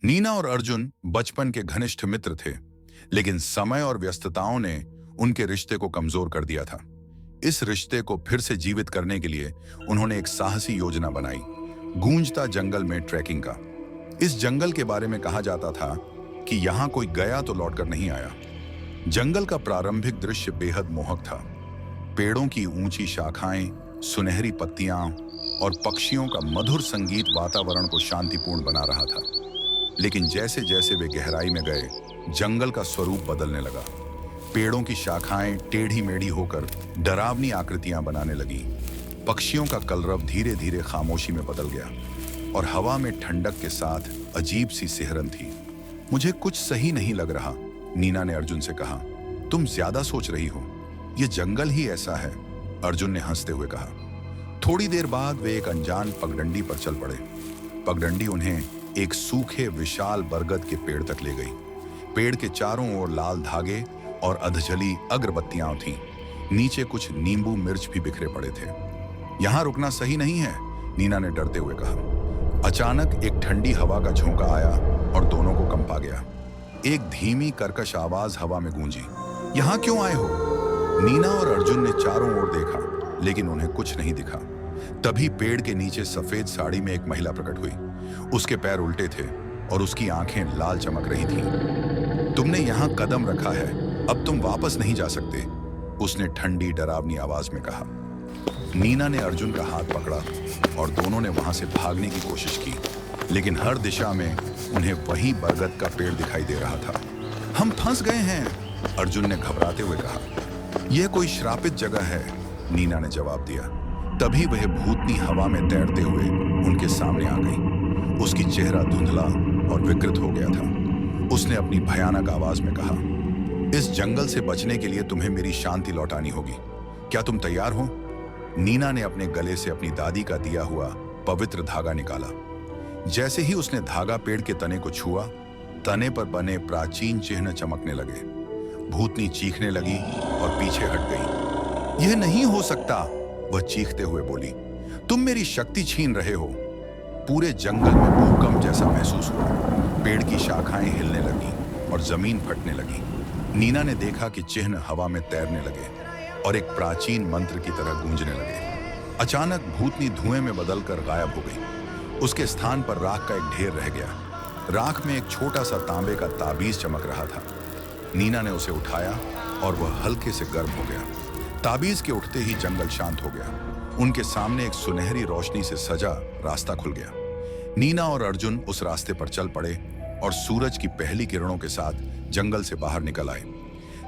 नीना और अर्जुन बचपन के घनिष्ठ मित्र थे, लेकिन समय और व्यस्तताओं ने उनके रिश्ते को कमजोर कर दिया था। इस रिश्ते को फिर से जीवित करने के लिए उन्होंने एक साहसी योजना बनाई, गूंजता जंगल में ट्रैकिंग का। इस जंगल के बारे में कहा जाता था कि यहाँ कोई गया तो लौटकर नहीं आया। जंगल का प्रारंभिक दृश्य बेहद मोहक था। पेड़ों की ऊंची शाखाएं, सुनहरी पत्तियां और पक्षियों का मधुर संगीत वातावरण को शांतिपूर्ण बना रहा था। लेकिन जैसे जैसे वे गहराई में गए, जंगल का स्वरूप बदलने लगा। पेड़ों की शाखाएं टेढ़ी मेढ़ी होकर डरावनी आकृतियां बनाने लगी। पक्षियों का कलरव धीरे धीरे खामोशी में बदल गया और हवा में ठंडक के साथ अजीब सी सिहरन थी। मुझे कुछ सही नहीं लग रहा, नीना ने अर्जुन से कहा। तुम ज्यादा सोच रही हो, ये जंगल ही ऐसा है, अर्जुन ने हंसते हुए कहा। थोड़ी देर बाद वे एक अनजान पगडंडी पर चल पड़े। पगडंडी उन्हें एक सूखे विशाल बरगद के पेड़ तक ले गई। पेड़ के चारों ओर लाल धागे और अधजली अगरबत्तियां थीं। नीचे कुछ नींबू मिर्च भी बिखरे पड़े थे। यहां रुकना सही नहीं है, नीना ने डरते हुए कहा। अचानक एक ठंडी हवा का झोंका आया और दोनों को कंपा गया। एक धीमी कर्कश आवाज हवा में गूंजी। यहां क्यों आए हो? नीना और अर्जुन ने चारों ओर देखा, लेकिन उन्हें कुछ नहीं दिखा। तभी पेड़ के नीचे सफेद साड़ी में एक महिला प्रकट हुई। उसके पैर उल्टे थे और उसकी आंखें लाल चमक रही थीं। तुमने यहां कदम रखा है, अब तुम वापस नहीं जा सकते, उसने ठंडी डरावनी आवाज में कहा। नीना ने अर्जुन का हाथ पकड़ा और दोनों ने वहां से भागने की कोशिश की, लेकिन हर दिशा में उन्हें वही बरगद का पेड़ दिखाई दे रहा था। हम फंस गए हैं, अर्जुन ने घबराते हुए कहा। यह कोई श्रापित जगह है, नीना ने जवाब दिया। तभी वह भूतनी हवा में तैरते हुए उनके सामने आ गई। उसकी चेहरा धुंधला और विकृत हो गया था। उसने अपनी भयानक आवाज में कहा, इस जंगल से बचने के लिए तुम्हें मेरी शांति लौटानी होगी। क्या तुम तैयार हो? नीना ने अपने गले से अपनी दादी का दिया हुआ पवित्र धागा निकाला। जैसे ही उसने धागा पेड़ के तने को छुआ, तने पर बने प्राचीन चिन्ह चमकने लगे। भूतनी चीखने लगी और पीछे हट गई। यह नहीं हो सकता, वह चीखते हुए बोली। तुम मेरी शक्ति छीन रहे हो। पूरे जंगल में भूकंप जैसा महसूस हुआ। पेड़ की शाखाएं हिलने लगी और जमीन फटने लगी। नीना ने देखा कि चिन्ह हवा में तैरने लगे और एक प्राचीन मंत्र की तरह गूंजने लगे। अचानक भूतनी धुएं में बदलकर गायब हो गई। उसके स्थान पर राख का एक ढेर रह गया। राख में एक छोटा सा तांबे का ताबीज चमक रहा था। नीना ने उसे उठाया और वह हल्के से गर्म हो गया। ताबीज के उठते ही जंगल शांत हो गया। उनके सामने एक सुनहरी रोशनी से सजा रास्ता खुल गया। नीना और अर्जुन उस रास्ते पर चल पड़े और सूरज की पहली किरणों के साथ जंगल से बाहर निकल आए।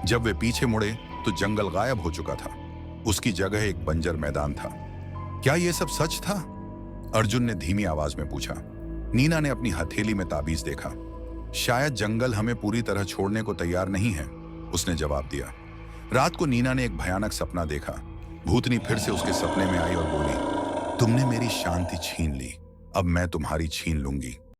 जब वे पीछे मुड़े तो जंगल गायब हो चुका था। उसकी जगह एक बंजर मैदान था। क्या यह सब सच था? अर्जुन ने धीमी आवाज में पूछा। नीना ने अपनी हथेली में ताबीज देखा। शायद जंगल हमें पूरी तरह छोड़ने को तैयार नहीं है, उसने जवाब दिया। रात को नीना ने एक भयानक सपना देखा। भूतनी फिर से उसके सपने में आई और बोली, तुमने मेरी शांति छीन ली, अब मैं तुम्हारी छीन लूंगी।